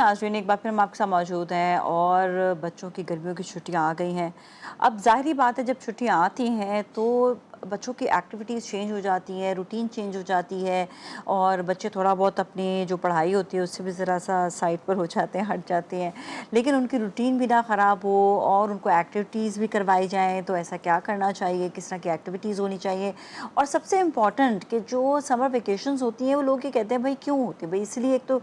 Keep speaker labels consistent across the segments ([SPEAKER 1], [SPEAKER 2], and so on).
[SPEAKER 1] नाज़रीन, एक बार फिर हम आपके साथ मौजूद हैं और बच्चों की गर्मियों की छुट्टियां आ गई हैं। अब ज़ाहिर बात है, जब छुट्टियां आती हैं तो बच्चों की एक्टिविटीज़ चेंज हो जाती हैं, रूटीन चेंज हो जाती है और बच्चे थोड़ा बहुत अपनी जो पढ़ाई होती है उससे भी ज़रा सा साइड पर हो जाते हैं, हट जाते हैं। लेकिन उनकी रूटीन भी ना ख़राब हो और उनको एक्टिविटीज़ भी करवाई जाएँ, तो ऐसा क्या करना चाहिए, किस तरह की एक्टिविटीज़ होनी चाहिए? और सबसे इम्पॉर्टेंट कि जो समर वेकेशंस होती हैं वो लोग ये कहते हैं भाई क्यों होती है? भाई इसलिए एक तो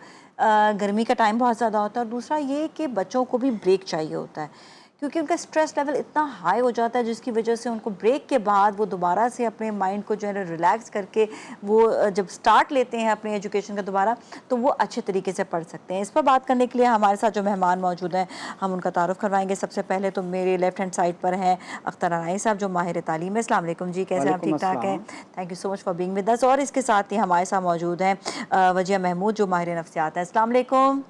[SPEAKER 1] गर्मी का टाइम बहुत ज़्यादा होता है और दूसरा ये कि बच्चों को भी ब्रेक चाहिए होता है क्योंकि उनका स्ट्रेस लेवल इतना हाई हो जाता है जिसकी वजह से उनको ब्रेक के बाद वो दोबारा से अपने माइंड को जो है रिलैक्स करके वो जब स्टार्ट लेते हैं अपने एजुकेशन का दोबारा, तो वो अच्छे तरीके से पढ़ सकते हैं। इस पर बात करने के लिए हमारे साथ जो मेहमान मौजूद हैं हम उनका तारुफ करवाएंगे। सबसे पहले तो मेरे लेफ्ट हैंड साइड पर हैं अख्तर अनाई साहब जो माहिर तालीम है। अस्सलाम वालेकुम जी, कैसे आप?
[SPEAKER 2] वालेकुम
[SPEAKER 1] ठीक ठाक हैं?
[SPEAKER 2] अस्सलाम।
[SPEAKER 1] Thank you so much for being with us. और इसके साथ ही हमारे साथ मौजूद हैं वजिया महमूद जो माहिर नफ्सियात हैं। अस्सलाम वालेकुम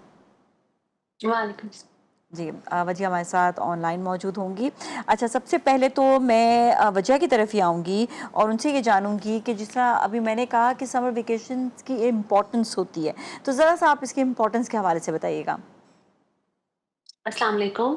[SPEAKER 3] वालेकुम सलाम।
[SPEAKER 1] जी। वजिया हमारे साथ ऑनलाइन मौजूद होंगी। अच्छा, सबसे पहले तो मैं वजिया की तरफ ही आऊँगी और उनसे ये जानूँगी कि जिस तरह अभी मैंने कहा कि समर वेकेशन की इम्पोर्टेंस होती है, तो ज़रा सा आप इसकी इम्पोर्टेंस के हवाले से बताइएगा।
[SPEAKER 3] अस्सलाम वालेकुम।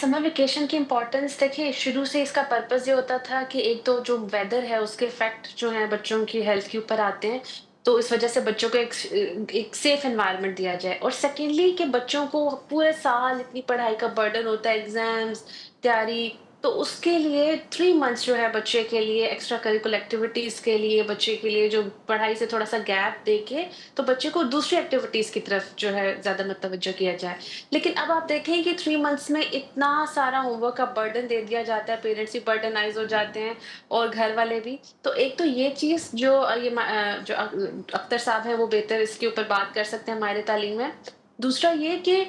[SPEAKER 3] समर वेकेशन की इम्पोर्टेंस देखिए, शुरू से इसका पर्पस ये होता था कि एक तो जो वेदर है उसके इफेक्ट जो है बच्चों की हेल्थ के ऊपर आते हैं, तो इस वजह से बच्चों को एक सेफ एनवायरनमेंट दिया जाए। और सेकेंडली कि बच्चों को पूरे साल इतनी पढ़ाई का बर्डन होता है, एग्जाम्स, तैयारी, तो उसके लिए 3 मंथ्स जो है बच्चे के लिए एक्स्ट्रा करिकुलर एक्टिविटीज के लिए, बच्चे के लिए जो पढ़ाई से थोड़ा सा गैप देके तो बच्चे को दूसरी एक्टिविटीज की तरफ जो है ज्यादा मुतवज्जो किया जाए। लेकिन अब आप देखें कि 3 मंथ्स में इतना सारा होमवर्क का बर्डन दे दिया जाता है, पेरेंट्स भी बर्डनाइज हो जाते हैं और घर वाले भी। तो एक तो ये चीज़ जो जो अख्तर साहब हैं वो बेहतर इसके ऊपर बात कर सकते हैं हमारे तालीम में। दूसरा ये कि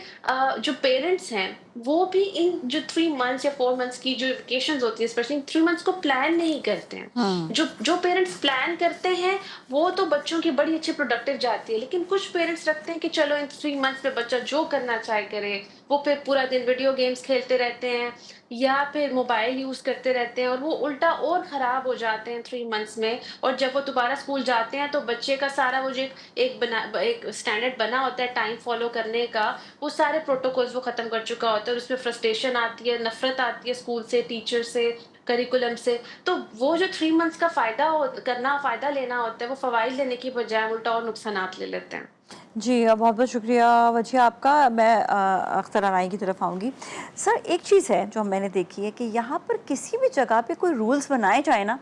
[SPEAKER 3] जो पेरेंट्स हैं वो भी इन जो 3 मंथ्स या 4 मंथ्स की जो वेकेशंस होती है, स्पेशली 3 मंथ्स को प्लान नहीं करते हैं।
[SPEAKER 1] हुँ।
[SPEAKER 3] जो जो पेरेंट्स प्लान करते हैं वो तो बच्चों की बड़ी अच्छी प्रोडक्टिव जाती है, लेकिन कुछ पेरेंट्स रखते हैं कि चलो इन 3 मंथ्स में बच्चा जो करना चाहे करे। वो फिर पूरा दिन वीडियो गेम्स खेलते रहते हैं या फिर मोबाइल यूज करते रहते हैं और वो उल्टा और खराब हो जाते हैं 3 मंथ्स में। और जब वो दोबारा स्कूल जाते हैं तो बच्चे का सारा वो जो एक स्टैंडर्ड बना होता है टाइम फॉलो करने का, वो सारे प्रोटोकॉल्स वो खत्म कर चुका होता है और उसमें फ्रस्ट्रेशन आती है, नफरत आती है स्कूल से, टीचर से, करिकुलम से। तो वो जो 3 मंथ्स का फायदा लेना होता है, वो फवाइद लेने की बजाय उल्टा और नुकसानात ले लेते हैं।
[SPEAKER 1] जी, बहुत-बहुत शुक्रिया वजिया आपका। मैं अख्तर अनाई की तरफ आऊँगी। सर, एक चीज़ है जो मैंने देखी है कि यहाँ पर किसी भी जगह पे कोई रूल्स बनाए जाए ना,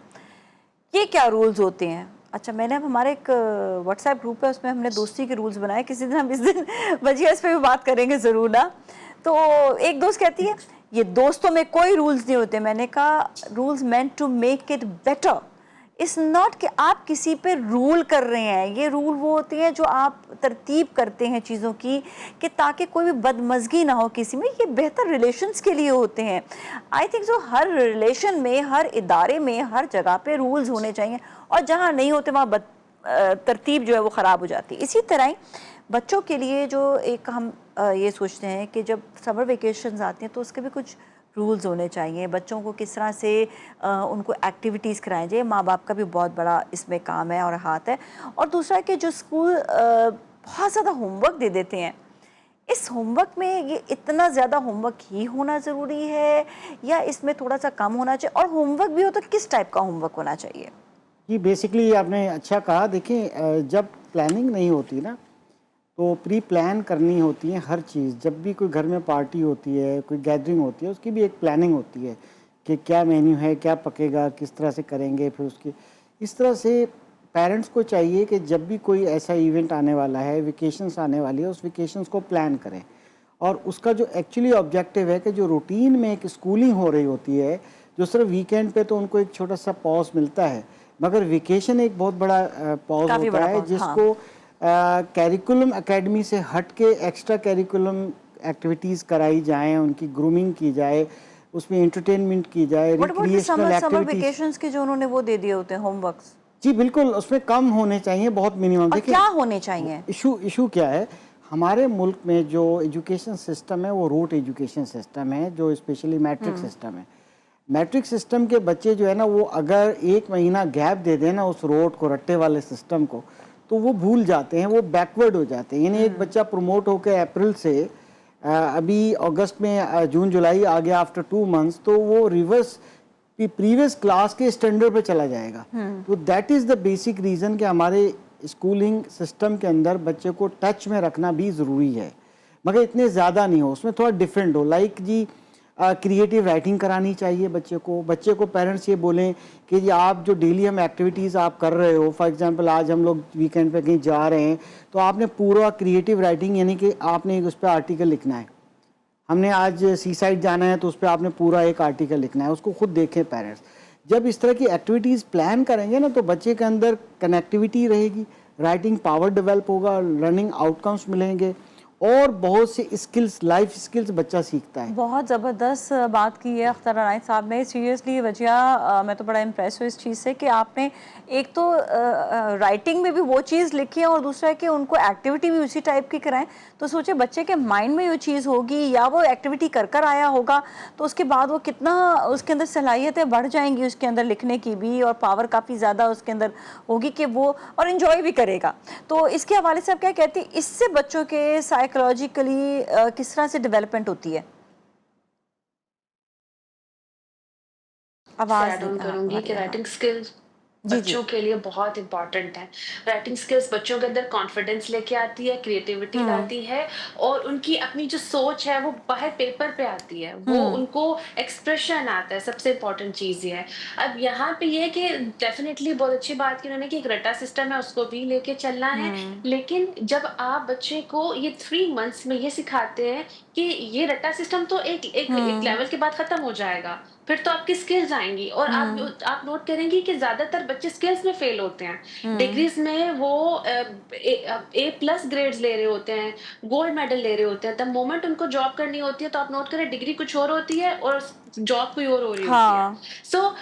[SPEAKER 1] ये क्या रूल्स होते हैं? अच्छा, मैंने अब हमारे एक व्हाट्सएप ग्रुप है उसमें हमने दोस्ती के रूल्स बनाए, किसी दिन हम इस दिन वजिया इस पे भी बात करेंगे ज़रूर ना। तो एक दोस्त कहती है ये दोस्तों में कोई रूल्स नहीं होते। मैंने कहा rules meant to make it better, it's not कि आप किसी पे रूल कर रहे हैं। ये रूल वो होते हैं जो आप तरतीब करते हैं चीज़ों की कि ताकि कोई भी बदमज़गी ना हो किसी में। ये बेहतर रिलेशंस के लिए होते हैं। I think so her relation में, हर इदारे में, हर जगह पे रूल्स होने चाहिए और जहाँ नहीं होते वहाँ तरतीब जो है वो ख़राब हो जाती है। इसी तरह ही बच्चों के लिए जो एक हम ये सोचते हैं कि जब समर वेकेशंस आते हैं तो उसके भी कुछ रूल्स होने चाहिए। बच्चों को किस तरह से उनको एक्टिविटीज़ कराएं जाए, माँ बाप का भी बहुत बड़ा इसमें काम है और हाथ है। और दूसरा कि जो स्कूल बहुत ज़्यादा होमवर्क दे देते हैं, इस होमवर्क में ये इतना ज़्यादा होमवर्क ही होना ज़रूरी है या इसमें थोड़ा सा कम होना चाहिए? और होमवर्क भी हो तो किस टाइप का होमवर्क होना चाहिए?
[SPEAKER 2] जी, बेसिकली आपने अच्छा कहा। देखिए, जब प्लानिंग नहीं होती ना, तो प्री प्लान करनी होती है हर चीज़। जब भी कोई घर में पार्टी होती है, कोई गैदरिंग होती है, उसकी भी एक प्लानिंग होती है कि क्या मेन्यू है, क्या पकेगा, किस तरह से करेंगे। फिर उसकी इस तरह से पेरेंट्स को चाहिए कि जब भी कोई ऐसा इवेंट आने वाला है, वेकेशंस आने वाली है, उस वेकेशंस को प्लान करें। और उसका जो एक्चुअली ऑब्जेक्टिव है कि जो रूटीन में एक स्कूलिंग हो रही होती है, जो सिर्फ वीकेंड पे तो उनको एक छोटा सा पॉज मिलता है, मगर वेकेशन एक बहुत बड़ा पॉज
[SPEAKER 1] काफ़ी
[SPEAKER 2] होता
[SPEAKER 1] बड़ा
[SPEAKER 2] है
[SPEAKER 1] पॉज, हाँ।
[SPEAKER 2] जिसको कैरिकुलम एकेडमी से हट के एक्स्ट्रा कैरिकुलम एक्टिविटीज़ कराई जाएँ, उनकी ग्रूमिंग की जाए, उसमें एंटरटेनमेंट की जाए,
[SPEAKER 1] what about the
[SPEAKER 2] recreational
[SPEAKER 1] summer
[SPEAKER 2] activities.
[SPEAKER 1] Vacations के जो उन्होंने वो दे दिए होते हैं होमवर्क्स?
[SPEAKER 2] जी बिल्कुल, उसमें कम होने चाहिए, बहुत मिनिमम।
[SPEAKER 1] और
[SPEAKER 2] देखिए,
[SPEAKER 1] क्या होने चाहिए?
[SPEAKER 2] इशू इशू क्या है, हमारे मुल्क में जो एजुकेशन सिस्टम है वो रूट एजुकेशन सिस्टम है, जो स्पेशली मैट्रिक सिस्टम है। मैट्रिक सिस्टम के बच्चे जो है ना, वो अगर 1 महीना गैप दे दें ना उस रोट को, रट्टे वाले सिस्टम को, तो वो भूल जाते हैं, वो बैकवर्ड हो जाते हैं। यानी एक बच्चा प्रमोट होकर अप्रैल से अभी अगस्त में जून जुलाई आ गया आफ्टर 2 मंथ्स, तो वो रिवर्स प्रीवियस क्लास के स्टैंडर्ड पे चला जाएगा। तो that is the basic reason कि हमारे स्कूलिंग सिस्टम के अंदर बच्चे को टच में रखना भी ज़रूरी है, मगर इतने ज़्यादा नहीं हो, उसमें थोड़ा डिफरेंट हो। लाइक जी क्रिएटिव राइटिंग करानी चाहिए बच्चे को पेरेंट्स ये बोलें कि जी आप जो डेली हम एक्टिविटीज़ आप कर रहे हो, फॉर एग्जांपल आज हम लोग वीकेंड पे कहीं जा रहे हैं तो आपने पूरा क्रिएटिव राइटिंग यानी कि आपने उस पर आर्टिकल लिखना है। हमने आज सी साइड जाना है तो उस पर आपने पूरा एक आर्टिकल लिखना है, उसको खुद देखें पेरेंट्स। जब इस तरह की एक्टिविटीज़ प्लान करेंगे ना तो बच्चे के अंदर कनेक्टिविटी रहेगी, राइटिंग पावर डेवलप होगा, लर्निंग आउटकम्स मिलेंगे और बहुत से स्किल्स, लाइफ स्किल्स बच्चा सीखता है।
[SPEAKER 1] बहुत ज़बरदस्त बात की है अख्तर अनायत साहब ने। सीरियसली वजिया, मैं तो बड़ा इम्प्रेस हूँ इस चीज़ से कि आपने एक तो राइटिंग में भी वो चीज़ लिखी है और दूसरा है कि उनको एक्टिविटी भी उसी टाइप की कराएं। तो सोचे बच्चे के माइंड में वो चीज़ होगी या वो एक्टिविटी कर कर आया होगा तो उसके बाद वो कितना उसके अंदर सलाहियतें बढ़ जाएंगी उसके अंदर लिखने की भी, और पावर काफ़ी ज़्यादा उसके अंदर होगी कि वो और इन्जॉय भी करेगा। तो इसके हवाले से आप क्या कहती हैं, इससे बच्चों के साइकोलॉजिकली किस तरह से डेवलपमेंट होती है?
[SPEAKER 3] से
[SPEAKER 1] आवाज़
[SPEAKER 3] ऐड
[SPEAKER 1] नहीं,
[SPEAKER 3] ऑन
[SPEAKER 1] हाँ
[SPEAKER 3] करूँगी कि
[SPEAKER 1] हमारे, हाँ
[SPEAKER 3] राइटिंग स्किल्स
[SPEAKER 1] जी जी।
[SPEAKER 3] बच्चों के लिए बहुत इम्पोर्टेंट है। राइटिंग स्किल्स बच्चों के अंदर कॉन्फिडेंस लेके आती है, क्रिएटिविटी
[SPEAKER 1] हम्म
[SPEAKER 3] लाती है और उनकी अपनी जो सोच है वो बाहर पेपर पे आती है। वो
[SPEAKER 1] हम्म
[SPEAKER 3] उनको एक्सप्रेशन आता है, सबसे इम्पोर्टेंट चीज़ ये है। अब यहाँ पे ये है कि डेफ़िनेटली बहुत अच्छी बात की उन्होंने कि एक रट्टा सिस्टम है उसको भी लेके चलना है।
[SPEAKER 1] हम्म
[SPEAKER 3] लेकिन जब आप बच्चे को ये 3 मंथ्स में ये सिखाते हैं कि ये रट्टा सिस्टम तो एक
[SPEAKER 1] हम्म
[SPEAKER 3] लेवल के बाद खत्म हो जाएगा। फिर तो आपकी स्किल्स आएँगी और
[SPEAKER 1] हम्म
[SPEAKER 3] आप नोट करेंगी कि ज़्यादातर बच्चे स्किल्स में फ़ेल होते हैं।
[SPEAKER 1] हम्म
[SPEAKER 3] डिग्रीज़ में वो ए प्लस ग्रेड्स ले रहे होते हैं, गोल्ड मेडल ले रहे होते हैं। द मोमेंट उनको जॉब करनी होती है तो आप नोट करें डिग्री कुछ और होती है और जॉब कोई और हो रही होती है।
[SPEAKER 1] हाँ
[SPEAKER 3] सो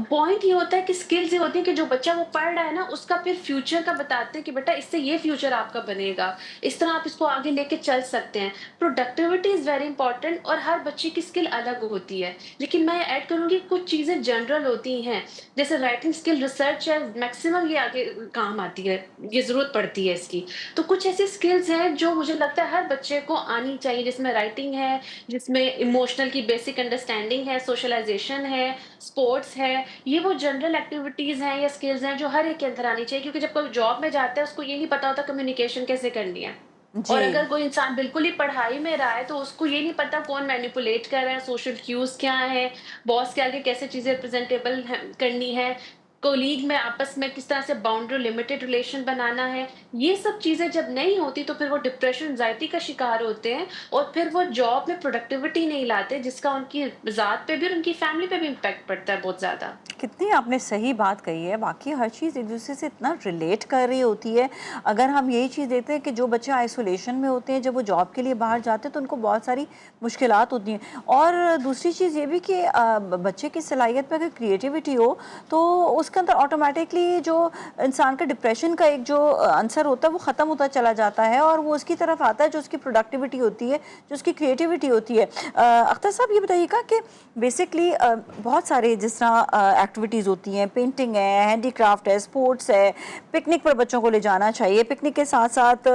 [SPEAKER 3] पॉइंट ये होता है कि स्किल्स ये होती है कि जो बच्चा वो पढ़ रहा है ना उसका फिर फ्यूचर का बताते हैं कि बेटा इससे ये फ्यूचर आपका बनेगा। इस तरह आप इसको आगे लेके चल सकते हैं। प्रोडक्टिविटी इज़ वेरी इंपॉर्टेंट और हर बच्चे की स्किल अलग होती है। लेकिन मैं ऐड करूँगी कुछ चीज़ें जनरल होती हैं, जैसे राइटिंग स्किल रिसर्च है मैक्सिमम ये आगे काम आती है, ये ज़रूरत पड़ती है इसकी। तो कुछ ऐसी स्किल्स हैं जो मुझे लगता है हर बच्चे को आनी चाहिए, जिसमें राइटिंग है, जिसमें इमोशनल की बेसिक अंडरस्टैंडिंग है, सोशलाइज़ेशन है, स्पोर्ट्स है। ये वो जनरल एक्टिविटीज़ हैं या स्किल्स हैं जो हर एक के अंदर आनी चाहिए, क्योंकि जब कोई जॉब में जाता है उसको ये नहीं पता होता कम्युनिकेशन कैसे करनी है।
[SPEAKER 1] जी।
[SPEAKER 3] और अगर कोई इंसान बिल्कुल ही पढ़ाई में रहा है तो उसको ये नहीं पता कौन मैनिपुलेट कर रहा है, सोशल क्यूज़ क्या हैं, बॉस के आगे कैसे चीज़ें प्रेज़ेंटेबल हैं करनी है, कोलीग में आपस में किस तरह से बाउंड्री लिमिटेड रिलेशन बनाना है। ये सब चीज़ें जब नहीं होती तो फिर वो डिप्रेशन, एंग्ज़ायटी का शिकार होते हैं और फिर वो जॉब में प्रोडक्टिविटी नहीं लाते, जिसका उनकी ज़ात पे भी और उनकी फैमिली पे भी इम्पैक्ट पड़ता है बहुत ज़्यादा।
[SPEAKER 1] कितनी आपने सही बात कही है, वाकई हर चीज़ एक दूसरे से इतना रिलेट कर रही होती है। अगर हम यही चीज़ देखते हैं कि जो बच्चे आइसोलेशन में होते हैं जब वो जॉब के लिए बाहर जाते हैं तो उनको बहुत सारी मुश्किलात होती हैं। और दूसरी चीज़ ये भी कि बच्चे की सलाहियत में अगर क्रिएटिविटी हो तो उसके अंदर ऑटोमेटिकली जो इंसान का डिप्रेशन का एक जो आंसर होता है वो ख़त्म होता चला जाता है और वो उसकी तरफ आता है जो उसकी प्रोडक्टिविटी होती है, जो उसकी क्रिएटिविटी होती है। अख्तर साहब ये बताइएगा कि बेसिकली बहुत सारे जिस तरह एक्टिविटीज़ होती हैं, पेंटिंग है, हैंडीक्राफ्ट है, स्पोर्ट्स है, पिकनिक पर बच्चों को ले जाना चाहिए, पिकनिक के साथ साथ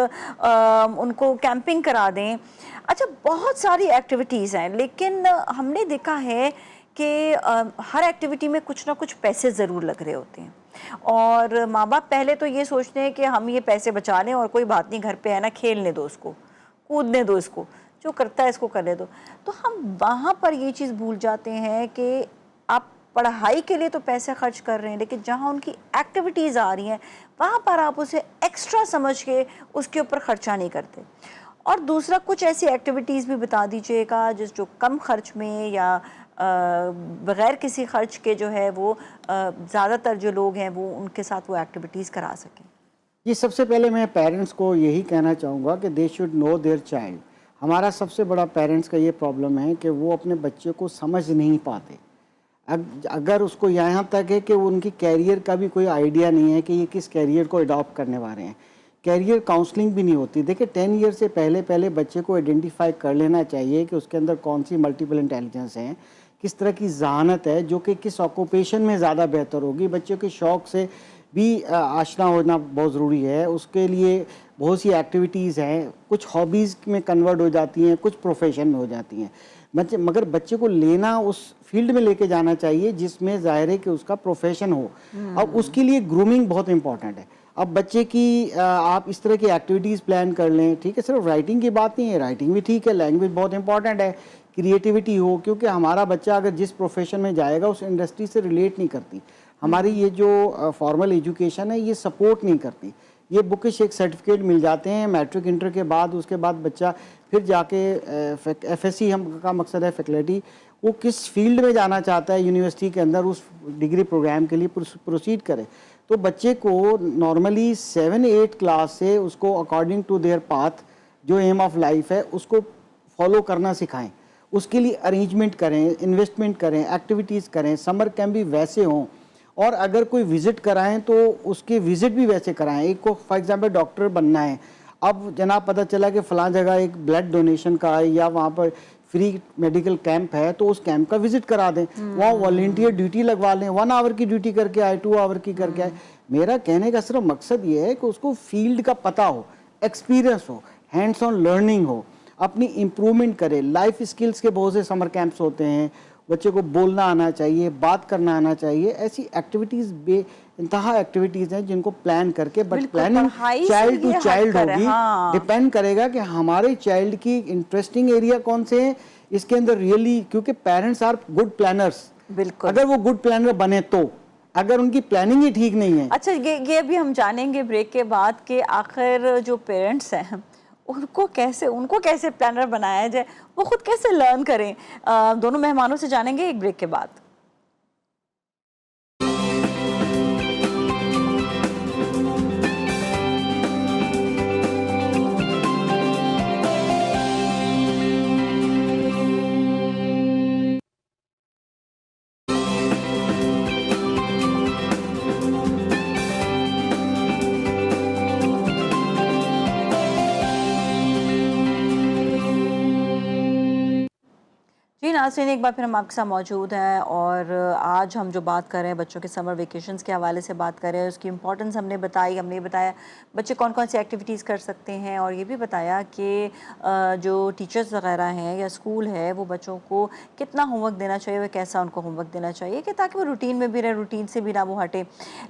[SPEAKER 1] उनको कैंपिंग करा दें। अच्छा, बहुत सारी एक्टिविटीज़ हैं लेकिन हमने देखा है कि हर एक्टिविटी में कुछ ना कुछ पैसे ज़रूर लग रहे होते हैं और माँ बाप पहले तो ये सोचते हैं कि हम ये पैसे बचा लें और कोई बात नहीं, घर पे है ना, खेलने दो उसको, कूदने दो इसको, जो करता है इसको करने दो। तो हम वहाँ पर ये चीज़ भूल जाते हैं कि आप पढ़ाई के लिए तो पैसे खर्च कर रहे हैं लेकिन जहाँ उनकी एक्टिविटीज़ आ रही हैं वहाँ पर आप उसे एक्स्ट्रा समझ के उसके ऊपर खर्चा नहीं करते। और दूसरा, कुछ ऐसी एक्टिविटीज़ भी बता दीजिएगा जो कम खर्च में या बग़ैर किसी खर्च के जो है वो ज़्यादातर जो लोग हैं वो उनके साथ वो एक्टिविटीज़ करा सकें।
[SPEAKER 2] ये सबसे पहले मैं पेरेंट्स को यही कहना चाहूँगा कि they should know their child. हमारा सबसे बड़ा पेरेंट्स का ये प्रॉब्लम है कि वो अपने बच्चे को समझ नहीं पाते। अगर उसको यहाँ तक है कि उनकी कैरियर का भी कोई आइडिया नहीं है कि ये किस कैरियर को अडॉप्ट करने वाले हैं, कैरियर काउंसलिंग भी नहीं होती। देखिए 10 ईयर से पहले पहले बच्चे को आइडेंटिफाई कर लेना चाहिए कि उसके अंदर कौन सी मल्टीपल इंटेलिजेंस है, किस तरह की जहानत है, जो कि किस ऑक्यूपेशन में ज़्यादा बेहतर होगी। बच्चों के शौक़ से भी आशना होना बहुत ज़रूरी है। उसके लिए बहुत सी एक्टिविटीज़ हैं, कुछ हॉबीज़ में कन्वर्ट हो जाती हैं, कुछ प्रोफेशन में हो जाती हैं। बच्चे मगर बच्चे को लेना उस फील्ड में लेके जाना चाहिए जिसमें ज़ाहिर है कि उसका प्रोफेशन हो। अब उसके लिए ग्रूमिंग बहुत इंपॉर्टेंट है। अब बच्चे की आप इस तरह की एक्टिविटीज़ प्लान कर लें, ठीक है, सिर्फ राइटिंग की बात नहीं है, राइटिंग भी ठीक है, लैंग्वेज बहुत इंपॉर्टेंट है, क्रिएटिविटी हो, क्योंकि हमारा बच्चा अगर जिस प्रोफेशन में जाएगा उस इंडस्ट्री से रिलेट नहीं करती। हमारी ये जो फॉर्मल एजुकेशन है ये सपोर्ट नहीं करती। ये बुकिश एक सर्टिफिकेट मिल जाते हैं मैट्रिक इंटर के बाद, उसके बाद बच्चा फिर जाके एफएससी हम का मकसद है फैकल्टी, वो किस फील्ड में जाना चाहता है यूनिवर्सिटी के अंदर उस डिग्री प्रोग्राम के लिए प्रोसीड करे। तो बच्चे को नॉर्मली 7-8 क्लास से उसको अकॉर्डिंग टू देयर पाथ जो एम ऑफ लाइफ है उसको फॉलो करना सिखाएं। उसके लिए अरेंजमेंट करें, इन्वेस्टमेंट करें, एक्टिविटीज़ करें, समर कैंप भी वैसे हों, और अगर कोई विज़िट कराएं तो उसके विज़िट भी वैसे कराएं। एक को फॉर एग्जांपल डॉक्टर बनना है, अब जनाब पता चला कि फ़लाँ जगह एक ब्लड डोनेशन का है या वहाँ पर फ्री मेडिकल कैंप है, तो उस कैंप का विज़िट करा दें, वहाँ वॉलंटियर ड्यूटी लगवा लें, 1 आवर की ड्यूटी करके आए, 2 आवर की करके आए। मेरा कहने का सिर्फ मकसद ये है कि उसको फील्ड का पता हो, एक्सपीरियंस हो, हैंड्स ऑन लर्निंग हो, अपनी इम्प्रूवमेंट करे। लाइफ स्किल्स के बहुत से समर कैंप्स होते हैं, बच्चे को बोलना आना चाहिए, बात करना आना चाहिए। ऐसी एक्टिविटीज़ इंतहा एक्टिविटीज़ हैं जिनको प्लान करके, बट
[SPEAKER 1] बिल्कुल,
[SPEAKER 2] प्लानिंग
[SPEAKER 1] पढ़ाई से
[SPEAKER 2] चाइल्ड टू
[SPEAKER 1] ये
[SPEAKER 2] चाइल्ड
[SPEAKER 1] हटकर है,
[SPEAKER 2] होगी,
[SPEAKER 1] हाँ।
[SPEAKER 2] डिपेंड करेगा कि हमारे चाइल्ड की इंटरेस्टिंग एरिया कौन से हैं इसके अंदर रियली, क्योंकि पेरेंट्स आर गुड प्लानर्स।
[SPEAKER 1] बिल्कुल।
[SPEAKER 2] अगर वो गुड प्लानर बने तो, अगर उनकी प्लानिंग ही ठीक नहीं है।
[SPEAKER 1] अच्छा, ये भी हम जानेंगे ब्रेक के बाद कि आखिर जो पेरेंट्स हैं उनको कैसे प्लानर बनाया जाए, वो खुद कैसे लर्न करें। दोनों मेहमानों से जानेंगे एक ब्रेक के बाद। जी नाज़रीन, एक बार फिर हम आपके साथ मौजूद हैं और आज हम जो बात कर रहे हैं बच्चों के समर वेकेशंस के हवाले से बात कर रहे हैं। उसकी इम्पोर्टेंस हमने बताया बच्चे कौन कौन सी एक्टिविटीज़ कर सकते हैं, और ये भी बताया कि जो टीचर्स वगैरह हैं या स्कूल है वो बच्चों को कितना होमवर्क देना चाहिए, वह कैसा उनको होमवर्क देना चाहिए कि ताकि वो रूटीन में भी रहे, रूटीन से भी ना वो हटे।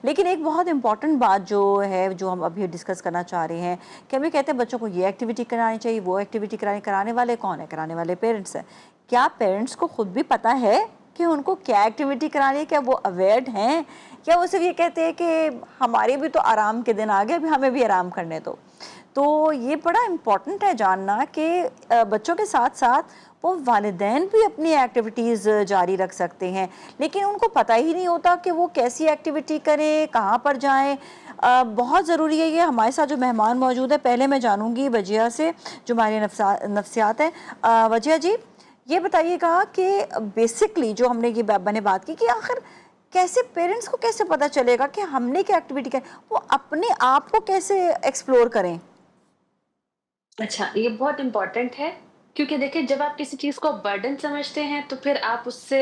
[SPEAKER 1] लेकिन एक बहुत इंपॉर्टेंट बात जो है, जो हम अभी डिस्कस करना चाह रहे हैं कि अभी कहते हैं बच्चों को ये एक्टिविटी करानी चाहिए, वो एक्टिविटी कराने वाले कौन है? कराने वाले पेरेंट्स हैं। क्या पेरेंट्स को खुद भी पता है कि उनको क्या एक्टिविटी करानी है? क्या वो अवेयर हैं, या वो सिर्फ ये कहते हैं कि हमारे भी तो आराम के दिन आ गए, अभी हमें भी आराम करने दो? तो ये बड़ा इम्पॉर्टेंट है जानना कि बच्चों के साथ साथ वो वालिदैन भी अपनी एक्टिविटीज़ जारी रख सकते हैं, लेकिन उनको पता ही नहीं होता कि वो कैसी एक्टिविटी करें, कहाँ पर जाएं। बहुत ज़रूरी है ये। हमारे साथ जो मेहमान मौजूद है, पहले मैं जानूंगी वजिया से जो हमारे नफ्सियात हैं। वजिया जी, ये बताइएगा कि बेसिकली जो हमने ये मैंने बात की कि आखिर कैसे पेरेंट्स को कैसे पता चलेगा कि हमने क्या एक्टिविटी कर, वो अपने आप को कैसे एक्सप्लोर करें?
[SPEAKER 3] अच्छा, ये बहुत इम्पोर्टेंट है, क्योंकि देखिए जब आप किसी चीज़ को बर्डन समझते हैं तो फिर आप उससे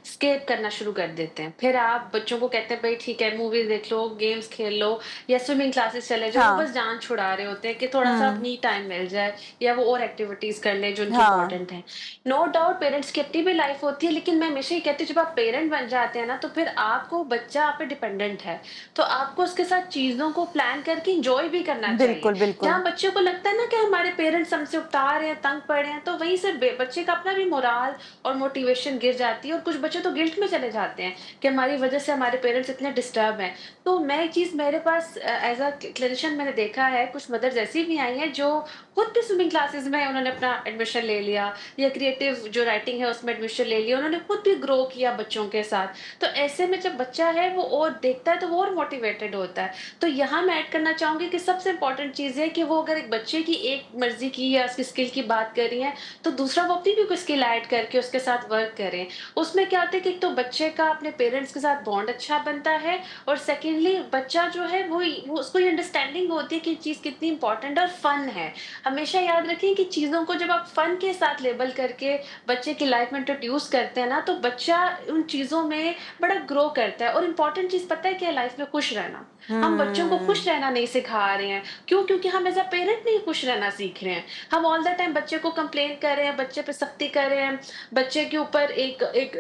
[SPEAKER 3] स्केप करना शुरू कर देते हैं। फिर आप बच्चों को कहते हैं भई ठीक है, मूवीज़ देख लो, गेम्स खेल लो या स्विमिंग क्लासेस चले जाओ। वो
[SPEAKER 1] हाँ।
[SPEAKER 3] बस जान छुड़ा रहे होते हैं कि थोड़ा-सा
[SPEAKER 1] हम्म।
[SPEAKER 3] मी टाइम मिल जाए या वो और एक्टिविटीज़ कर लें जो उनकी
[SPEAKER 1] हाँ।
[SPEAKER 3] इम्पोर्टेंट हैं। नो डाउट पेरेंट्स की अपनी भी लाइफ़ होती है, लेकिन मैं हमेशा ये कहती हूँ जब आप पेरेंट बन जाते हैं ना तो फिर आपको बच्चा आप पे डिपेंडेंट है। तो आपको उसके साथ चीज़ों को प्लान करके एन्जॉय भी करना चाहिए।
[SPEAKER 1] बिल्कुल, बिल्कुल।
[SPEAKER 3] जहाँ बच्चों को लगता है ना कि हमारे पेरेंट्स हमसे उकता रहे हैं, तंग पड़ रहे हैं, तो वहीं से बच्चे का अपना भी मोराल और मोटिवेशन गिर जाती है, और कुछ बच्चे तो गिल्ट में चले जाते हैं कि हमारी वजह से हमारे पेरेंट्स इतने डिस्टर्ब हैं। तो मैं एक चीज़ मेरे पास एज अ क्लिनिशियन मैंने देखा है, कुछ मदर्स ऐसी भी आई हैं जो खुद भी स्विमिंग क्लासेस में उन्होंने अपना एडमिशन ले लिया, या क्रिएटिव जो राइटिंग है उसमें एडमिशन ले लिया, उन्होंने खुद भी ग्रो किया बच्चों के साथ। तो ऐसे में जब बच्चा है वो और देखता है तो वो और मोटिवेटेड होता है। तो यहाँ मैं ऐड करना चाहूंगी कि सबसे इम्पोर्टेंट चीज़ है कि वो अगर एक बच्चे की एक मर्जी की या उसकी स्किल की बात कर रही हैं, है, तो दूसरा वो अपनी भी कोई स्किल ऐड करके उसके साथ वर्क करें। उसमें क्या होता है कि एक तो बच्चे का अपने पेरेंट्स के साथ बॉन्ड अच्छा बनता है, और सेकेंडली बच्चा जो है वो उसको ये अंडरस्टैंडिंग होती है कि चीज़ कितनी इंपॉर्टेंट और फन है। हमेशा याद रखें कि चीज़ों को जब आप फन के साथ लेबल करके बच्चे की लाइफ में इंट्रोड्यूस करते हैं ना, तो बच्चा उन चीज़ों में बड़ा ग्रो करता है। और इम्पोर्टेंट चीज़ पता है क्या है? लाइफ में खुश रहना। हम बच्चों को खुश रहना नहीं सिखा रहे हैं। क्यों? क्योंकि हम एज़ अ पेरेंट नहीं खुश रहना सीख रहे हैं। हम ऑल द टाइम बच्चे को कंप्लेन कर रहे हैं, बच्चे पे सख्ती कर रहे हैं, बच्चे के ऊपर एक एक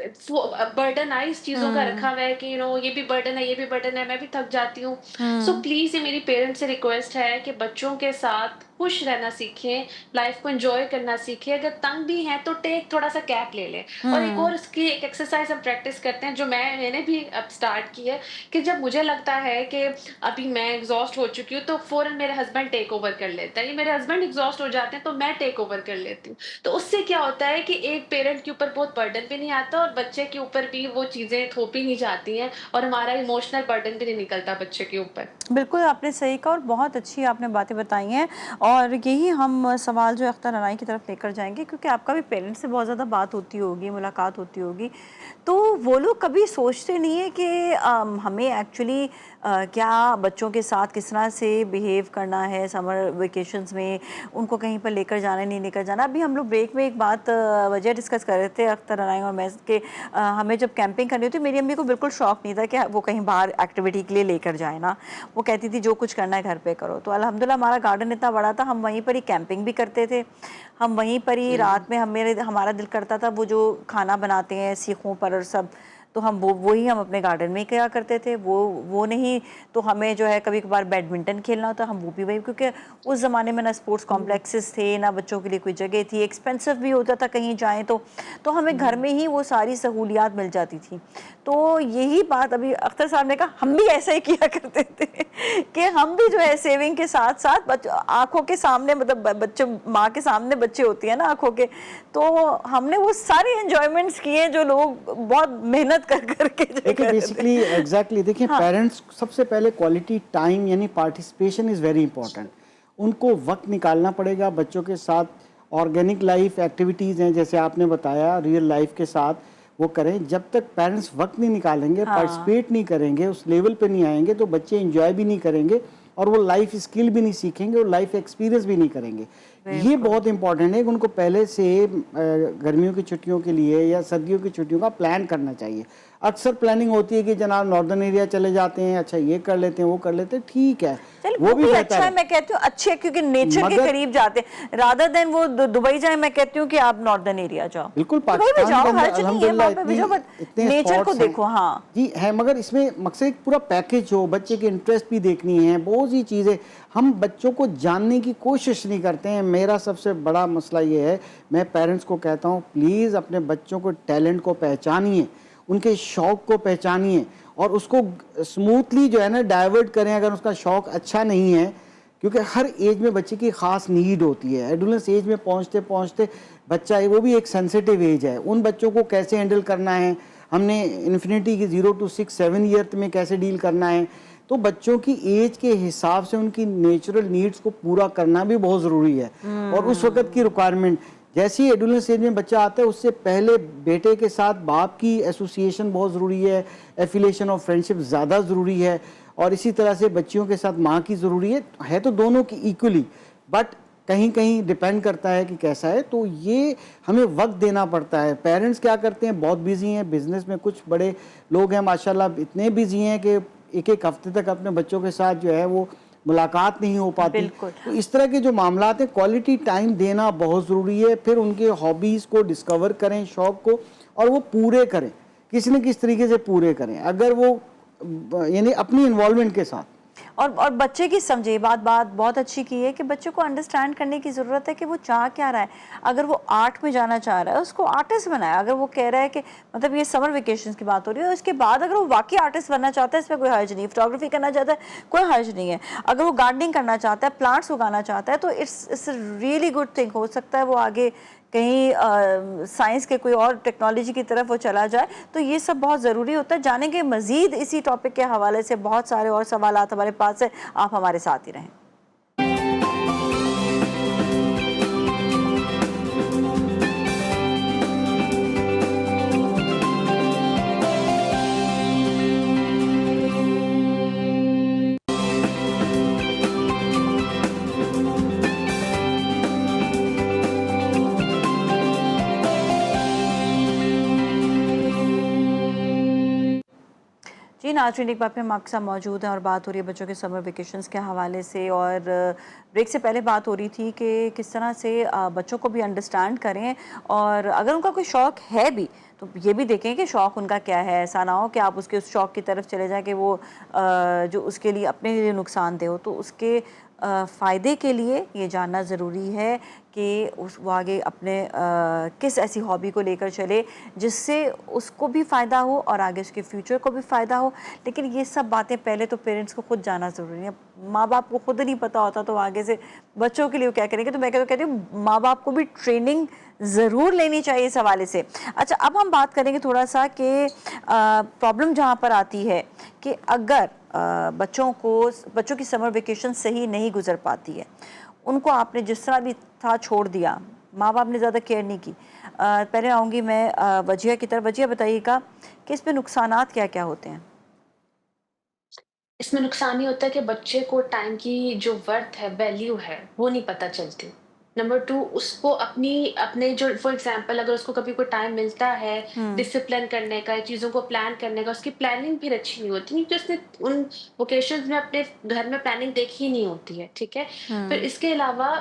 [SPEAKER 3] बर्डनाइज़ चीज़ों का रखा हुआ है कि ये भी बर्डन है, ये भी बर्डन है, मैं भी थक जाती हूँ। सो प्लीज़, ये मेरी पेरेंट्स से रिक्वेस्ट है कि बच्चों के साथ खुश रहना सीखें, लाइफ को एन्जॉय करना सीखें। अगर तंग भी हैं तो टेक थोड़ा सा गैप ले लें। और एक और इसकी एक एक्सरसाइज हम प्रैक्टिस करते हैं, जो मैंने भी अब स्टार्ट की है, कि जब मुझे लगता है कि अभी मैं एग्जॉस्ट हो चुकी हूँ, तो फौरन मेरे हस्बैंड टेक ओवर कर लेता है, या मेरे हस्बैंड एग्जॉस्ट हो जाते हैं तो मैं टेक ओवर कर लेती हूँ। तो उससे क्या होता है कि एक पेरेंट के ऊपर बहुत बर्डन भी नहीं आता, और बच्चे के ऊपर भी वो चीज़ें थोपी नहीं जाती हैं, और हमारा इमोशनल बर्डन भी नहीं निकलता बच्चे के ऊपर।
[SPEAKER 1] बिल्कुल, आपने सही कहा और बहुत अच्छी आपने बातें बताई हैं, और यही हम सवाल जो अख्तर अनाई की तरफ लेकर जाएंगे, क्योंकि आपका भी पेरेंट्स से बहुत ज़्यादा बात होती होगी, मुलाकात होती होगी, तो वो लोग कभी सोचते नहीं है कि हमें एक्चुअली क्या बच्चों के साथ किस तरह से बिहेव करना है समर वेकेशंस में, उनको कहीं पर लेकर जाना नहीं लेकर जाना। अभी हम लोग ब्रेक में एक बात वजह डिस्कस कर रहे थे अख्तर अनाई और मैं, कि हमें जब कैंपिंग करनी होती, मेरी अम्मी को बिल्कुल शौक नहीं था कि वो कहीं बाहर एक्टिविटी के लिए लेकर जाए ना। वो कहती थी जो कुछ करना है घर पे करो। तो अल्हम्दुलिल्लाह हमारा गार्डन इतना बड़ा था, हम वहीं पर ही कैंपिंग भी करते थे, हम वहीं पर ही रात में हमारा दिल करता था वो जो खाना बनाते हैं सीखों पर और सब, तो हम वही हम अपने गार्डन में किया करते थे। वो नहीं तो हमें जो है कभी कभार बैडमिंटन खेलना होता, हम वो भी वही, क्योंकि उस ज़माने में ना स्पोर्ट्स कॉम्प्लेक्सेस थे, ना बच्चों के लिए कोई जगह थी, एक्सपेंसिव भी होता था कहीं जाएँ तो हमें घर में ही वो सारी सहूलियात मिल जाती थी। तो यही बात अभी अख्तर साहब ने कहा, हम भी ऐसा ही किया करते थे कि हम भी जो है सेविंग के साथ साथ आंखों के सामने, मतलब बच्चे माँ के सामने बच्चे होती है ना आंखों के, तो हमने वो सारे एंजॉयमेंट्स किए जो लोग बहुत मेहनत कर करके
[SPEAKER 2] देखिए बेसिकली एग्जैक्टली देखिए, पेरेंट्स सबसे पहले क्वालिटी टाइम यानी पार्टिसिपेशन इज़ वेरी इंपॉर्टेंट। उनको वक्त निकालना पड़ेगा बच्चों के साथ। ऑर्गेनिक लाइफ एक्टिविटीज़ हैं जैसे आपने बताया, रियल लाइफ के साथ वो करें। जब तक पेरेंट्स वक्त नहीं निकालेंगे, पार्टिसिपेट नहीं करेंगे, उस लेवल पे नहीं आएंगे, तो बच्चे एंजॉय भी नहीं करेंगे और वो लाइफ स्किल भी नहीं सीखेंगे और लाइफ एक्सपीरियंस भी नहीं करेंगे। ये बहुत इंपॉर्टेंट है कि उनको पहले से गर्मियों की छुट्टियों के लिए या सर्दियों की छुट्टियों का प्लान करना चाहिए। अक्सर प्लानिंग होती है कि जनाब नॉर्दर्न एरिया चले जाते हैं, अच्छा ये कर लेते हैं, वो कर लेते हैं, ठीक है,
[SPEAKER 1] वो भी अच्छा है। मैं कहती हूँ अच्छे, क्योंकि नेचर के करीब जाते हैं रादर देन वो दुबई जाए। मैं कहती हूँ कि आप नॉर्दर्न एरिया जाओ,
[SPEAKER 2] बिल्कुल
[SPEAKER 1] पाकिस्तान के अंदर अल्हम्दुलिल्लाह इतने नेचर को देखो। हाँ
[SPEAKER 2] जी है, मगर इसमें मकसद एक पूरा पैकेज हो, बच्चे के इंटरेस्ट भी देखनी है, बहुत सी चीज़ें हम बच्चों को जानने की कोशिश नहीं करते हैं। मेरा सबसे बड़ा मसला ये है, मैं पेरेंट्स को कहता हूँ प्लीज़ अपने बच्चों को टैलेंट को पहचानिए, उनके शौक़ को पहचानिए और उसको स्मूथली जो है ना डाइवर्ट करें अगर उसका शौक़ अच्छा नहीं है, क्योंकि हर एज में बच्चे की ख़ास नीड होती है। एडोलेंस एज में पहुँचते पहुँचते बच्चा है वो भी एक सेंसिटिव एज है, उन बच्चों को कैसे हैंडल करना है, हमने इन्फिनिटी की 0 to 6 7 ईयर में कैसे डील करना है। तो बच्चों की एज के हिसाब से उनकी नेचुरल नीड्स को पूरा करना भी बहुत ज़रूरी है। और उस वक़्त की रिक्वायरमेंट, जैसे ही एडोलेंस एज में बच्चा आता है उससे पहले बेटे के साथ बाप की एसोसिएशन बहुत ज़रूरी है, एफिलिएशन और फ्रेंडशिप ज़्यादा ज़रूरी है, और इसी तरह से बच्चियों के साथ माँ की ज़रूरी है तो दोनों की इक्वली, बट कहीं कहीं डिपेंड करता है कि कैसा है। तो ये हमें वक्त देना पड़ता है। पेरेंट्स क्या करते हैं, बहुत बिजी हैं बिजनेस में, कुछ बड़े लोग हैं माशाल्लाह इतने बिजी हैं कि एक एक हफ्ते तक अपने बच्चों के साथ जो है वो मुलाकात नहीं हो पाती। तो इस तरह के जो मामलात हैं, क्वालिटी टाइम देना बहुत ज़रूरी है। फिर उनके हॉबीज़ को डिस्कवर करें, शौक़ को, और वो पूरे करें, किसी न किसी तरीके से पूरे करें, अगर वो यानी अपनी इन्वॉल्वमेंट के साथ।
[SPEAKER 1] और बच्चे की समझे बात बहुत अच्छी की है कि बच्चे को अंडरस्टैंड करने की ज़रूरत है कि वो चाह क्या रहा है। अगर वो आर्ट में जाना चाह रहा है उसको आर्टिस्ट बनाए। अगर वो कह रहा है कि मतलब ये समर वेकेशन की बात हो रही है, उसके बाद अगर वो वाकई आर्टिस्ट बनना चाहता है इसमें कोई हर्ज नहीं, फोटोग्राफी करना चाहता है कोई हर्ज नहीं है, अगर वो गार्डनिंग करना चाहता है, प्लांट्स उगाना चाहता है, तो इट्स रियली गुड थिंग। हो सकता है वो आगे कहीं साइंस के कोई और टेक्नोलॉजी की तरफ वो चला जाए। तो ये सब बहुत ज़रूरी होता है। जानेंगे मज़ीद इसी टॉपिक के हवाले से, बहुत सारे और सवालात हमारे पास है, आप हमारे साथ ही रहें। जी नाज़रीन, एक बार फिर हम आपके साथ मौजूद हैं और बात हो रही है बच्चों के समर वेकेशंस के हवाले से। और ब्रेक से पहले बात हो रही थी कि किस तरह से बच्चों को भी अंडरस्टैंड करें, और अगर उनका कोई शौक़ है भी तो ये भी देखें कि शौक़ उनका क्या है। ऐसा ना हो कि आप उसके उस शौक़ की तरफ चले जाएं कि वो जो उसके लिए अपने लिए नुकसानदेह हो। तो उसके फ़ायदे के लिए ये जानना ज़रूरी है कि वो आगे अपने किस ऐसी हॉबी को लेकर चले जिससे उसको भी फ़ायदा हो और आगे उसके फ्यूचर को भी फ़ायदा हो। लेकिन ये सब बातें पहले तो पेरेंट्स को खुद जानना ज़रूरी है। माँ बाप को खुद नहीं पता होता तो आगे से बच्चों के लिए वो क्या करेंगे। तो मैं कहती हूँ माँ बाप को भी ट्रेनिंग ज़रूर लेनी चाहिए इस हवाले से। अच्छा, अब हम बात करेंगे थोड़ा सा कि प्रॉब्लम जहाँ पर आती है कि अगर बच्चों की समर वेकेशन सही नहीं गुजर पाती है, उनको आपने जिस तरह भी था छोड़ दिया, माँ बाप ने ज़्यादा केयर नहीं की। पहले आऊँगी मैं वजिया की तरफ। वजिया बताइएगा कि इसमें नुकसानात क्या क्या होते हैं।
[SPEAKER 3] इसमें नुकसान ये होता है कि बच्चे को टाइम की जो वर्थ है, वैल्यू है, वो नहीं पता चलती। नंबर 2, उसको अपने जो फॉर एग्ज़ाम्पल अगर उसको कभी कोई टाइम मिलता है
[SPEAKER 1] हम्म।
[SPEAKER 3] डिसिप्लिन करने का, चीज़ों को प्लान करने का, उसकी प्लानिंग फिर अच्छी नहीं होती क्योंकि उसने उन ओकेशंस में अपने घर में प्लानिंग देखी ही नहीं होती है, ठीक है? फिर
[SPEAKER 1] हम्म।
[SPEAKER 3] इसके अलावा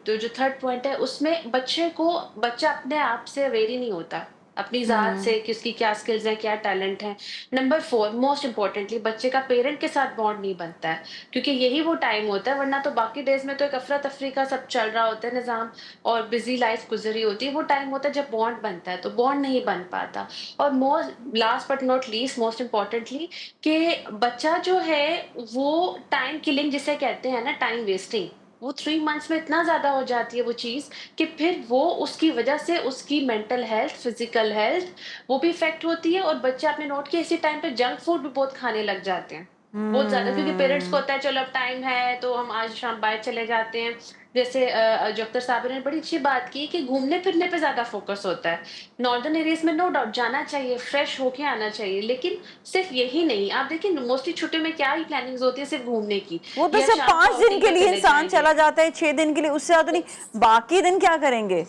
[SPEAKER 3] जो थर्ड पॉइंट है उसमें बच्चा अपने आप से अवेयर ही नहीं होता, अपनी ज़ात
[SPEAKER 1] हम्म।
[SPEAKER 3] से कि उसकी क्या स्किल्स हैं, क्या टैलेंट है। नंबर 4 मोस्ट इम्पोर्टेंटली बच्चे का पेरेंट के साथ बॉन्ड नहीं बनता है, क्योंकि यही वो टाइम होता है, वरना तो बाकी डेज़ में तो एक अफ़रा-तफ़री का सब चल रहा होता है निज़ाम और बिज़ी लाइफ़ गुज़र रही होती है। वो टाइम होता है जब बॉन्ड बनता है, तो बॉन्ड नहीं बन पाता। और last but not least most importantly कि बच्चा जो है वो टाइम किलिंग जिसे कहते हैं ना, टाइम वेस्टिंग, वो 3 मंथ्स में इतना ज़्यादा हो जाती है वो चीज़ कि फिर वो उसकी वजह से उसकी मेंटल हेल्थ, फिज़िकल हेल्थ वो भी इफ़ेक्ट होती है। और बच्चे आपने नोट किया इसी टाइम पे जंक फूड भी बहुत खाने लग जाते हैं। बहुत ज़्यादा, क्योंकि पेरेंट्स को
[SPEAKER 1] हम्म।
[SPEAKER 3] होता है चलो अब टाइम है तो हम आज शाम बाहर चले जाते हैं। जैसे जो अख्तर साहब ने बड़ी अच्छी बात की कि घूमने-फिरने पे ज़्यादा फ़ोकस होता है। नॉर्दर्न एरियाज़ में नो डाउट जाना चाहिए, फ्रेश होके आना चाहिए, लेकिन सिर्फ़ यही नहीं, आप देखिए मोस्टली छुट्टियों में क्या ही प्लानिंग्स होती है सिर्फ़ घूमने की,
[SPEAKER 1] वो तो
[SPEAKER 3] या
[SPEAKER 1] सिर्फ
[SPEAKER 3] शाम को
[SPEAKER 1] 5 दिन
[SPEAKER 3] आउटिंग
[SPEAKER 1] के
[SPEAKER 3] पे
[SPEAKER 1] लिए
[SPEAKER 3] चले
[SPEAKER 1] इंसान
[SPEAKER 3] जाएँगे।
[SPEAKER 1] चला जाता है, 6 दिन के लिए, उससे ज़्यादा नहीं। बाकी दिन क्या करेंगे।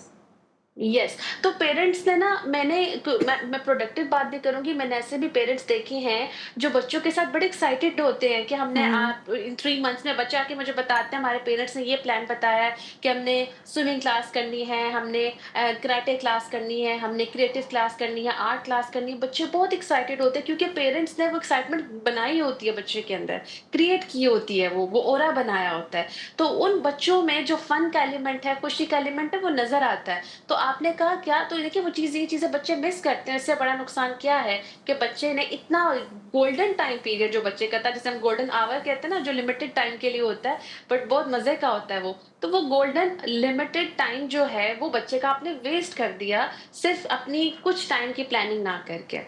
[SPEAKER 3] यस, तो पेरेंट्स ने ना मैं प्रोडक्टिव बात भी करूँगी, मैंने ऐसे भी पेरेंट्स देखे हैं जो बच्चों के साथ बड़े एक्साइटेड होते हैं कि हमने
[SPEAKER 1] हम्म।
[SPEAKER 3] आप इन 3 मंथ्स में बच्चे आके मुझे बताते हैं हमारे पेरेंट्स ने ये प्लान बताया है कि हमने स्विमिंग क्लास करनी है, हमने कराटे क्लास करनी है, हमने क्रिएटिव क्लास करनी है, आर्ट क्लास करनी है। बच्चे बहुत एक्साइटेड होते हैं क्योंकि पेरेंट्स ने वो एक्साइटमेंट बनाई होती है बच्चे के अंदर, क्रिएट की होती है, वो ऑरा बनाया होता है। तो उन बच्चों में जो फन का एलिमेंट है, खुशी का एलिमेंट है, वो नज़र आता है। तो आपने कहा क्या, तो देखिए ये चीज़ें बच्चे मिस करते हैं। इससे बड़ा नुकसान क्या है कि बच्चे ने इतना गोल्डन टाइम पीरियड जो बच्चे का था, जिसे हम गोल्डन आवर कहते हैं ना, जो लिमिटेड टाइम के लिए होता है, बट बहुत मज़े का होता है वो। तो वो गोल्डन लिमिटेड टाइम जो है, वो बच्चे का आपने वेस्ट कर दिया, सिर्फ़ अपनी कुछ टाइम की प्लानिंग ना करके।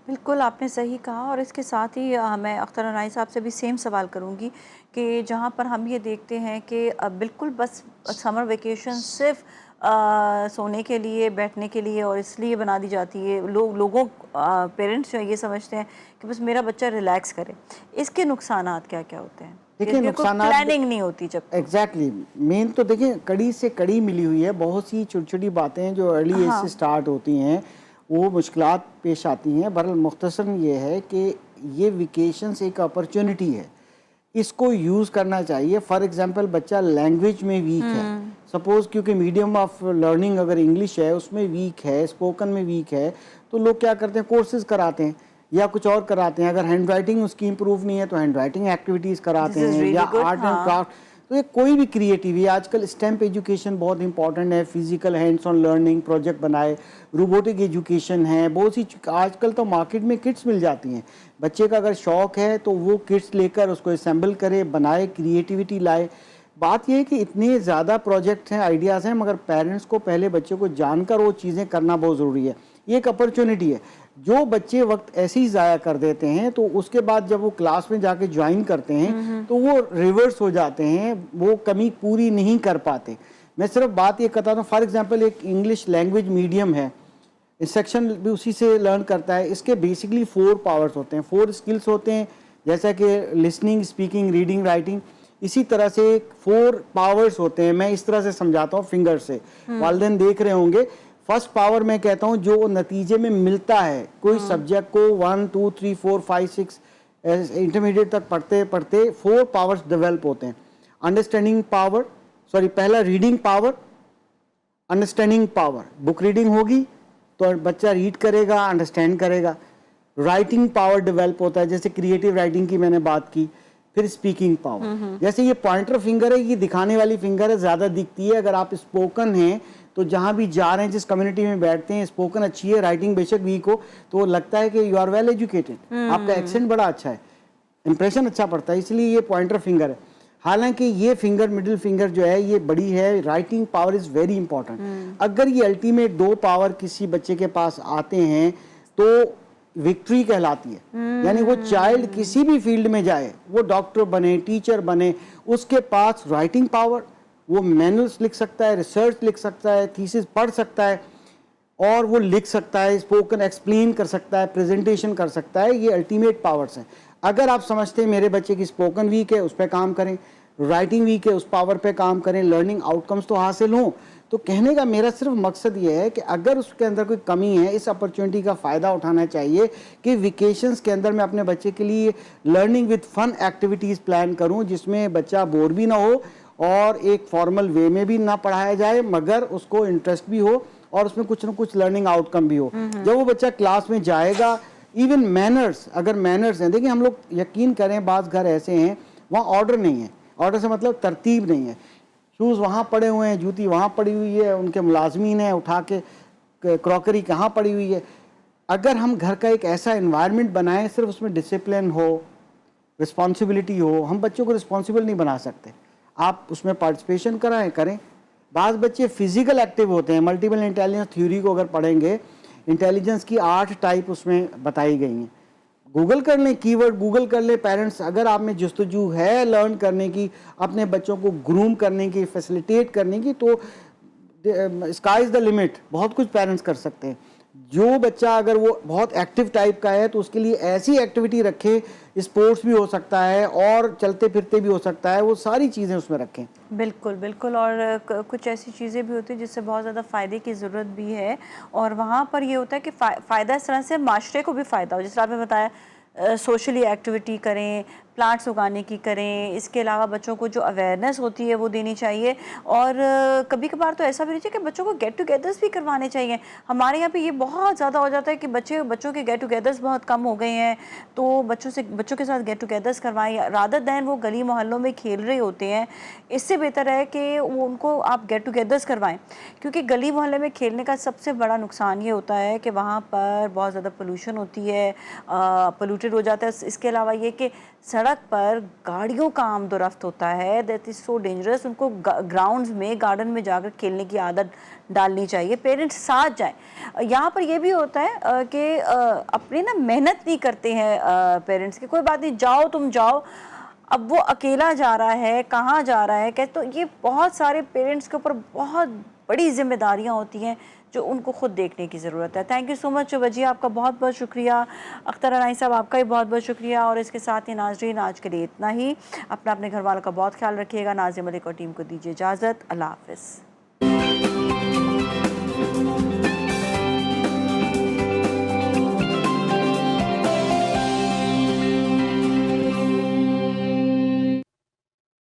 [SPEAKER 1] बिल्कुल आपने सही कहा। और इसके साथ ही मैं अख्तर अनाई साहब से भी सेम सवाल करूंगी कि जहां पर हम ये देखते हैं कि बिल्कुल बस समर वेकेशन सिर्फ सोने के लिए, बैठने के लिए और इसलिए बना दी जाती है। लोगों पेरेंट्स जो है ये समझते हैं कि बस मेरा बच्चा रिलैक्स करे। इसके नुकसानात क्या क्या होते हैं।
[SPEAKER 2] देखिए
[SPEAKER 1] इसकी कोई
[SPEAKER 2] नुकसानात
[SPEAKER 1] प्लानिंग नहीं होती जब तक।
[SPEAKER 2] एग्जैक्टली मेन तो देखिए कड़ी से कड़ी मिली हुई है। बहुत सी छोटी छोटी बातें हैं जो अर्ली एज से
[SPEAKER 1] हाँ।
[SPEAKER 2] स्टार्ट होती हैं, वो मुश्किलात पेश आती हैं। बहरहाल मुख्तसरन ये है कि ये वेकेशंस एक अपॉर्चुनिटी है, इसको यूज़ करना चाहिए। फॉर एग्जांपल बच्चा लैंग्वेज में वीक है, सपोज़ क्योंकि मीडियम ऑफ लर्निंग अगर इंग्लिश है उसमें वीक है, स्पोकन में वीक है, तो लोग क्या करते हैं कोर्सेज़ कराते हैं या कुछ और कराते हैं। अगर हैंड राइटिंग उसकी इंप्रूव नहीं है तो हैंड राइटिंग एक्टिविटीज़ कराते
[SPEAKER 1] दिस इज़
[SPEAKER 2] हैं,
[SPEAKER 1] रियली
[SPEAKER 2] या
[SPEAKER 1] गुड।
[SPEAKER 2] आर्ट एंड
[SPEAKER 1] हाँ।
[SPEAKER 2] क्राफ्ट। तो ये कोई भी क्रिएटिव, आजकल स्टेम्प एजुकेशन बहुत इंपॉर्टेंट है, physical hands on learning project बनाए, रोबोटिक एजुकेशन है, बहुत सी आजकल तो मार्केट में किट्स मिल जाती हैं। बच्चे का अगर शौक है तो वो किट्स लेकर उसको असेंबल करे, बनाए, क्रिएटिविटी लाए। बात यह है कि इतने ज़्यादा प्रोजेक्ट्स हैं, आइडियाज़ हैं, मगर पेरेंट्स को पहले बच्चे को जानकर वो चीज़ें करना बहुत ज़रूरी है। ये एक अपॉर्चुनिटी है। जो बच्चे वक्त ऐसे ही ज़ाया कर देते हैं तो उसके बाद जब वो क्लास में जाके ज्वाइन करते हैं तो वो रिवर्स हो जाते हैं, वो कमी पूरी नहीं कर पाते। मैं सिर्फ बात ये करता हूँ, फॉर एग्जांपल एक इंग्लिश लैंग्वेज मीडियम है, इंस्ट्रक्शन भी उसी से लर्न करता है। इसके बेसिकली 4 पावर्स होते हैं, 4 स्किल्स होते हैं, जैसा कि लिसनिंग, स्पीकिंग, रीडिंग, राइटिंग। इसी तरह से 4 पावर्स होते हैं। मैं इस तरह से समझाता हूँ फिंगर से, वालिदैन देख रहे होंगे। फर्स्ट पावर मैं कहता हूँ जो नतीजे में मिलता है, कोई सब्जेक्ट को 1 2 3 4 5 6 इंटरमीडिएट तक पढ़ते पढ़ते 4 पावर्स डेवलप होते हैं। अंडरस्टैंडिंग पावर, सॉरी पहला reading power, understanding power, book reading होगी तो बच्चा रीड करेगा, अंडरस्टैंड करेगा। राइटिंग पावर डेवलप होता है, जैसे क्रिएटिव राइटिंग की मैंने बात की। फिर स्पीकिंग पावर, जैसे ये पॉइंटर फिंगर है, ये दिखाने वाली फिंगर है, ज़्यादा दिखती है। अगर आप स्पोकन हैं तो जहाँ भी जा रहे हैं, जिस कम्युनिटी में बैठते हैं, स्पोकन अच्छी है, राइटिंग बेशक वीक हो, तो लगता है कि यू आर वेल एजुकेटेड, आपका एक्सेंट बड़ा अच्छा है, इंप्रेशन अच्छा पड़ता है, इसलिए ये पॉइंटर फिंगर है। हालांकि ये फिंगर, मिडिल फिंगर जो है, ये बड़ी है। Writing power is very important. अगर ये अल्टीमेट 2 पावर किसी बच्चे के पास आते हैं तो विक्ट्री कहलाती है। यानी वो चाइल्ड किसी भी फील्ड में जाए, वो डॉक्टर बने, टीचर बने, उसके पास राइटिंग पावर, वो मैनुअल्स लिख सकता है, रिसर्च लिख सकता है, थीसिस पढ़ सकता है, और वो लिख सकता है, स्पोकन एक्सप्लेन कर सकता है, प्रेजेंटेशन कर सकता है। ये अल्टीमेट पावर्स हैं। अगर आप समझते हैं मेरे बच्चे की स्पोकन वीक है, उस पर काम करें, राइटिंग वीक है, उस पावर पे काम करें, लर्निंग आउटकम्स तो हासिल हों। तो कहने का मेरा सिर्फ मकसद ये है कि अगर उसके अंदर कोई कमी है, इस अपॉर्चुनिटी का फ़ायदा उठाना चाहिए कि वेकेशंस के अंदर मैं अपने बच्चे के लिए learning with fun activities plan करूं, जिसमें बच्चा बोर भी ना हो और एक फॉर्मल वे में भी ना पढ़ाया जाए, मगर उसको इंटरेस्ट भी हो और उसमें कुछ ना कुछ लर्निंग आउटकम भी हो। जब वो बच्चा क्लास में जाएगा, इवन मैनर्स, अगर मैनर्स हैं, देखिए हम लोग यकीन करें, बाज़ घर ऐसे हैं वहाँ ऑर्डर नहीं है। ऑर्डर से मतलब तरतीब नहीं है। शूज़ वहाँ पड़े हुए हैं, जूती वहाँ पड़ी हुई है, उनके मुलाजमीन हैं, उठा के क्रॉकरी कहाँ पड़ी हुई है। अगर हम घर का एक ऐसा एनवायरनमेंट बनाएं, सिर्फ उसमें डिसिप्लिन हो, रिस्पॉन्सिबिलिटी हो, हम बच्चों को रिस्पॉन्सिबल नहीं बना सकते। आप उसमें पार्टिसिपेशन कराएं, करें। बाज़ बच्चे फिजिकल एक्टिव होते हैं। मल्टीपल इंटेलिजेंस थ्योरी को अगर पढ़ेंगे, इंटेलिजेंस की 8 टाइप उसमें बताई गई हैं। गूगल कर लें, कीवर्ड गूगल कर लें। पेरेंट्स, अगर आप में जस्तजू है लर्न करने की, अपने बच्चों को ग्रूम करने की, फैसिलिटेट करने की, तो स्काई इज़ द लिमिट। बहुत कुछ पेरेंट्स कर सकते हैं। जो बच्चा अगर वो बहुत एक्टिव टाइप का है तो उसके लिए ऐसी एक्टिविटी रखें, स्पोर्ट्स भी हो सकता है और चलते फिरते भी हो सकता है, वो सारी चीज़ें उसमें रखें।
[SPEAKER 1] बिल्कुल, बिल्कुल। और कुछ ऐसी चीज़ें भी होती हैं जिससे बहुत ज़्यादा फ़ायदे की ज़रूरत भी है, और वहाँ पर ये होता है कि फ़ायदा इस तरह से माशरे को भी फ़ायदा हो। जैसे आपने बताया, सोशली एक्टिविटी करें, प्लांट्स उगाने की करें, इसके अलावा बच्चों को जो अवेयरनेस होती है वो देनी चाहिए। और कभी कभार तो ऐसा भी नहीं चाहिए कि बच्चों को गेट टुगेदर्स भी करवाने चाहिए। हमारे यहाँ पे ये बहुत ज़्यादा हो जाता है कि बच्चों के गेट टुगेदर्स बहुत कम हो गए हैं, तो बच्चों के साथ गेट टुगेदर्स करवाएं, रादर दैन वो गली मोहल्लों में खेल रहे होते हैं। इससे बेहतर है कि वो उनको आप गेट टुगेदर्स करवाएं, क्योंकि गली मोहल्ले में खेलने का सबसे बड़ा नुकसान ये होता है कि वहाँ पर बहुत ज़्यादा पोल्यूशन होती है, पोल्यूटेड हो जाता है। इसके अलावा ये कि सड़क पर गाड़ियों का आमदोरफ्त होता है, दैट इज़ सो डेंजरस। उनको ग्राउंड्स में, गार्डन में जाकर खेलने की आदत डालनी चाहिए, पेरेंट्स साथ जाएं। यहाँ पर ये भी होता है कि अपनी ना मेहनत नहीं करते हैं पेरेंट्स की, कोई बात नहीं, जाओ तुम जाओ। अब वो अकेला जा रहा है, कहाँ जा रहा है, कैसे, तो ये बहुत सारे पेरेंट्स के ऊपर बहुत बड़ी जिम्मेदारियाँ होती हैं जो उनको खुद देखने की ज़रूरत है। थैंक यू सो मच वजी, आपका बहुत बहुत शुक्रिया। अख्तर अनाई साहब, आपका भी बहुत बहुत शुक्रिया। और इसके साथ ही नाज़रीन, आज के लिए इतना ही। अपने घर वालों का बहुत ख्याल रखिएगा। नाज़िम मलिक और टीम को दीजिए इजाज़त। अल्लाह हाफ़िज़।